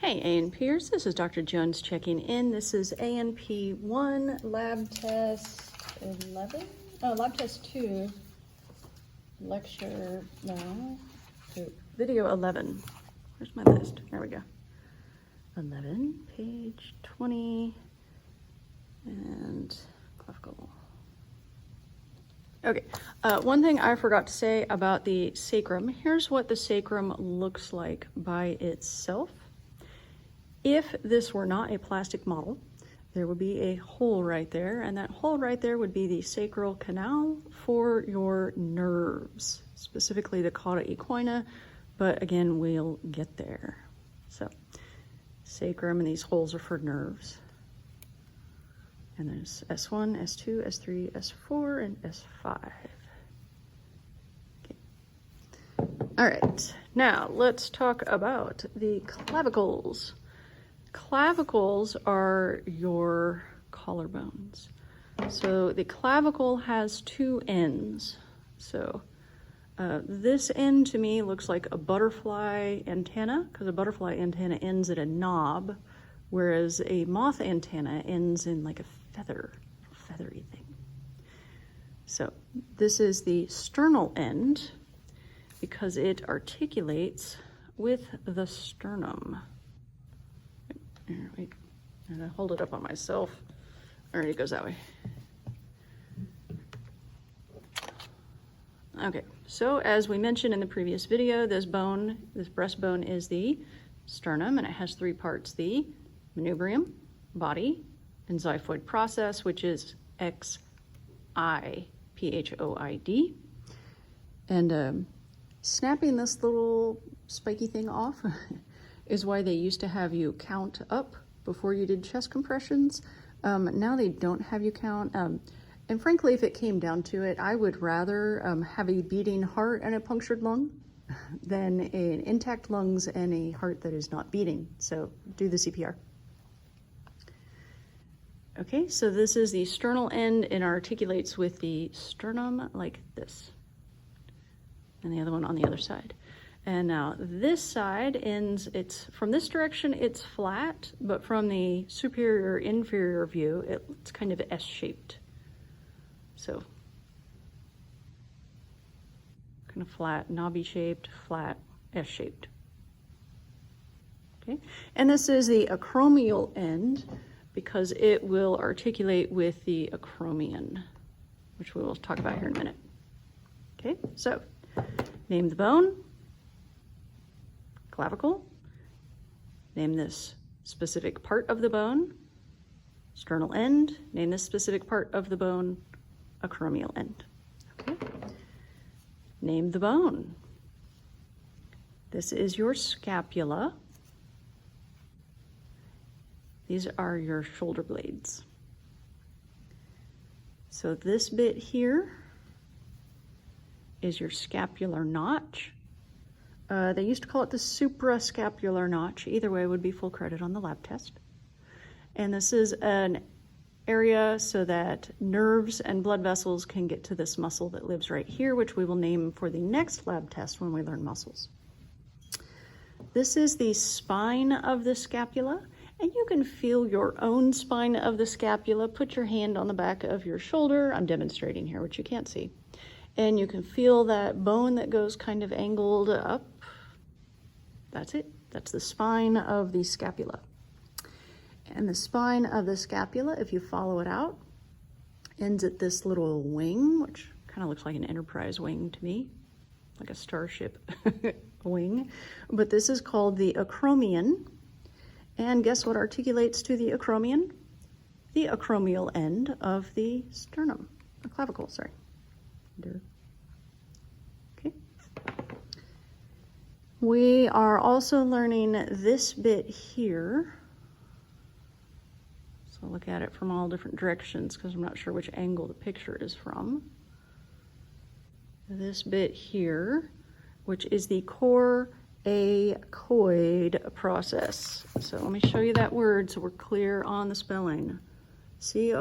Hey A&Pers, this is Dr. Jones checking in. This is A&P 1, lab test 11? Oh, lab test 2, lecture, no, video 11. Where's my list? There we go. 11, page 20, and clavicle. Okay, one thing I forgot to say about the sacrum. Here's what the sacrum looks like by itself. If this were not a plastic model, there would be a hole right there, and that hole right there would be the sacral canal for your nerves, specifically the cauda equina, but again, we'll get there. So, sacrum, and these holes are for nerves. And there's S1, S2, S3, S4, and S5. Okay. All right, now let's talk about the clavicles. Clavicles are your collarbones. So the clavicle has two ends. So this end to me looks like a butterfly antenna, because a butterfly antenna ends at a knob, whereas a moth antenna ends in like a feathery thing. So this is the sternal end because it articulates with the sternum. Wait, I'm gonna hold it up on myself. All right, it goes that way. Okay, so as we mentioned in the previous video, this breastbone is the sternum, and it has three parts: the manubrium, body, and xiphoid process, which is XIPHOID. And snapping this little spiky thing off is why they used to have you count up before you did chest compressions. Now they don't have you count. And frankly, if it came down to it, I would rather have a beating heart and a punctured lung than an intact lungs and a heart that is not beating. So do the CPR. Okay, so this is the sternal end and articulates with the sternum like this. And the other one on the other side. And now this side ends, from this direction it's flat, but from the superior inferior view, it's kind of S-shaped. So, kind of flat, knobby shaped, flat, S-shaped. Okay, and this is the acromial end because it will articulate with the acromion, which we will talk about here in a minute. Okay, so name the bone. Clavicle, name this specific part of the bone. Sternal end, name this specific part of the bone. Acromial end. Okay. Name the bone. This is your scapula. These are your shoulder blades. So this bit here is your scapular notch. They used to call it the suprascapular notch. Either way would be full credit on the lab test. And this is an area so that nerves and blood vessels can get to this muscle that lives right here, which we will name for the next lab test when we learn muscles. This is the spine of the scapula, and you can feel your own spine of the scapula. Put your hand on the back of your shoulder. I'm demonstrating here, which you can't see. And you can feel that bone that goes kind of angled up. That's it. That's the spine of the scapula. And the spine of the scapula, if you follow it out, ends at this little wing, which kind of looks like an Enterprise wing to me, like a starship wing. But this is called the acromion. And guess what articulates to the acromion? The acromial end of the sternum, or clavicle, sorry. Okay. We are also learning this bit here. So look at it from all different directions because I'm not sure which angle the picture is from. This bit here, which is the coracoid process. So let me show you that word so we're clear on the spelling. C-O-R-A-C-O-I-D.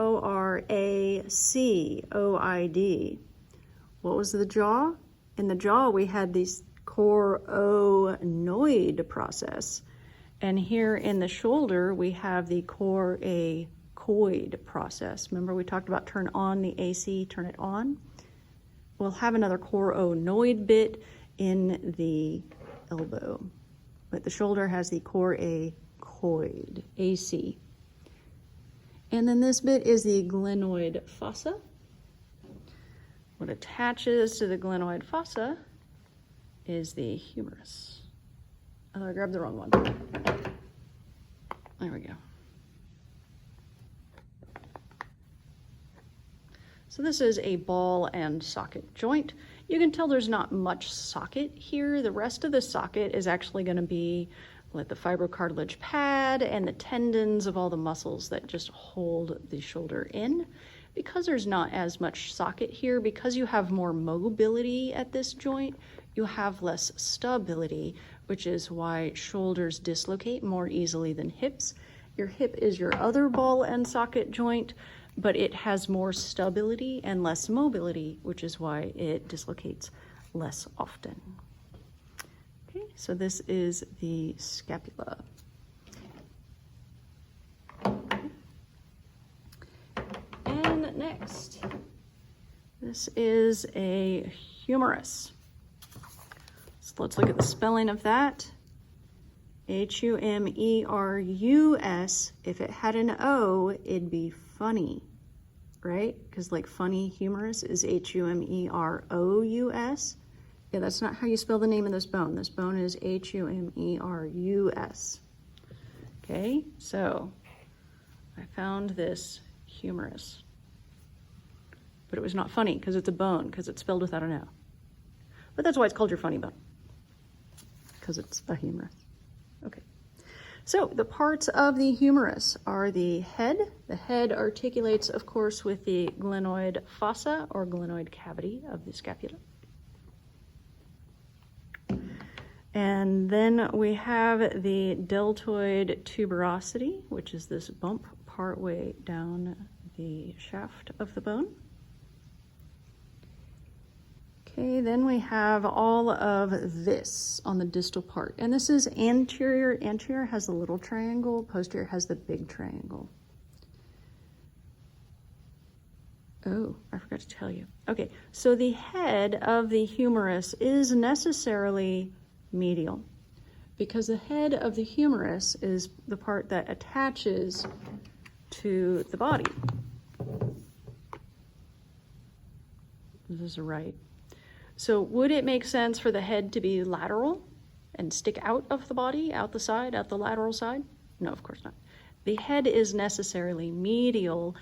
What was the jaw? In the jaw, we had this coronoid process. And here in the shoulder, we have the coracoid process. Remember we talked about turn on the AC, turn it on? We'll have another coronoid bit in the elbow, but the shoulder has the coracoid, AC. And then this bit is the glenoid fossa. What attaches to the glenoid fossa is the humerus. Oh, I grabbed the wrong one. There we go. So this is a ball and socket joint. You can tell there's not much socket here. The rest of the socket is actually going to be like the fibrocartilage pad and the tendons of all the muscles that just hold the shoulder in. Because there's not as much socket here, because you have more mobility at this joint, you have less stability, which is why shoulders dislocate more easily than hips. Your hip is your other ball and socket joint, but it has more stability and less mobility, which is why it dislocates less often. Okay, so this is the scapula. And next, this is a humerus. So let's look at the spelling of that. Humerus. If it had an O, it'd be funny, right? Because like funny humerus is Humerus. Yeah, that's not how you spell the name of this bone. This bone is Humerus. Okay, so I found this humerus. But it was not funny because it's a bone, because it's spelled without an O. But that's why it's called your funny bone, because it's a humerus. Okay, so the parts of the humerus are the head. The head articulates, of course, with the glenoid fossa or glenoid cavity of the scapula. And then we have the deltoid tuberosity, which is this bump partway down the shaft of the bone. Okay, then we have all of this on the distal part. And this is anterior. Anterior has the little triangle, posterior has the big triangle. Oh, I forgot to tell you. Okay, so the head of the humerus is necessarily medial, because the head of the humerus is the part that attaches to the body. This is right. So would it make sense for the head to be lateral and stick out of the body, out the side, out the lateral side? No, of course not. The head is necessarily medial.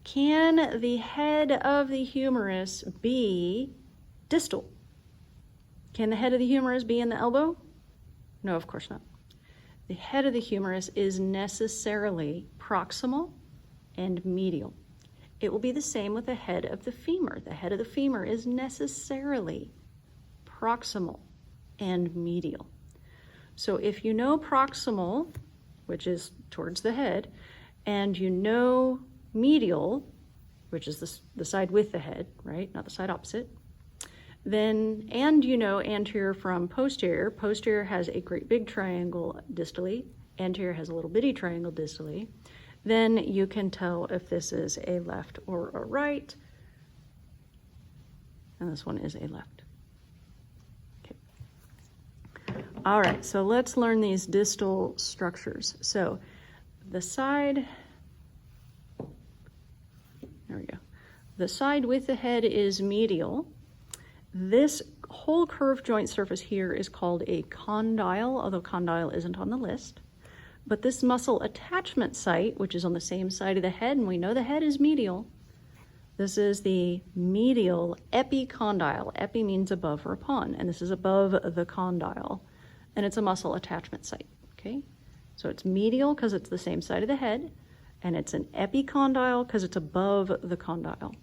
Can the head of the humerus be distal? Can the head of the humerus be in the elbow? No, of course not. The head of the humerus is necessarily proximal and medial. It will be the same with the head of the femur. The head of the femur is necessarily proximal and medial. So if you know proximal, which is towards the head, and you know medial, which is the side with the head, right? Not the side opposite. Then, and you know anterior from posterior. Posterior has a great big triangle distally. Anterior has a little bitty triangle distally. Then you can tell if this is a left or a right. And this one is a left. Okay. All right, so let's learn these distal structures. So the side, there we go. The side with the head is medial. This whole curved joint surface here is called a condyle, although condyle isn't on the list. But this muscle attachment site, which is on the same side of the head, and we know the head is medial, this is the medial epicondyle. Epi means above or upon, and this is above the condyle, and it's a muscle attachment site, okay? So it's medial because it's the same side of the head, and it's an epicondyle because it's above the condyle.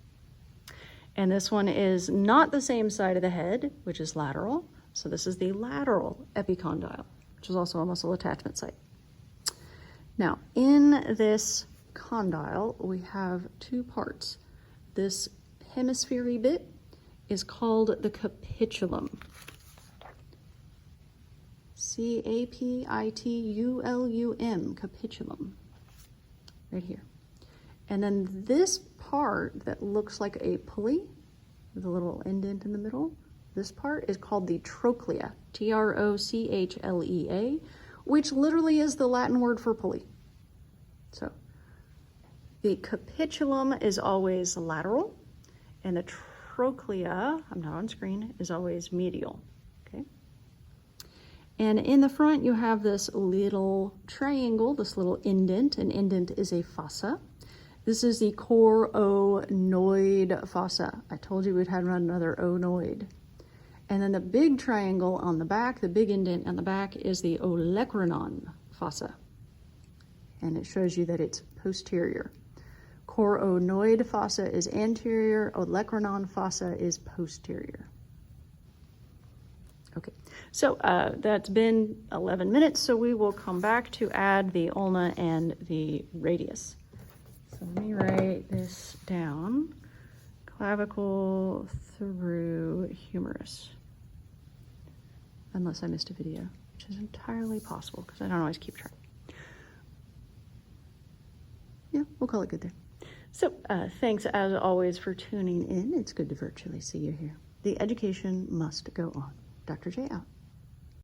And this one is not the same side of the head, which is lateral, so this is the lateral epicondyle, which is also a muscle attachment site. Now, in this condyle, we have two parts. This hemisphere bit is called the capitulum. C-A-P-I-T-U-L-U-M, capitulum, right here. And then this part that looks like a pulley with a little indent in the middle, this part is called the trochlea, T-R-O-C-H-L-E-A, which literally is the Latin word for pulley. So the capitulum is always lateral, and the trochlea, I'm not on screen, is always medial, okay? And in the front, you have this little triangle, this little indent. An indent is a fossa. This is the coronoid fossa. I told you we'd had another onoid. And then the big triangle on the back, the big indent on the back, is the olecranon fossa. And it shows you that it's posterior. Coronoid fossa is anterior, olecranon fossa is posterior. Okay, so that's been 11 minutes, so we will come back to add the ulna and the radius. So let me write this down. Clavicle through humerus. Unless I missed a video, which is entirely possible because I don't always keep track. Yeah, we'll call it good there. So thanks as always for tuning in. It's good to virtually see you here. The education must go on. Dr. J out.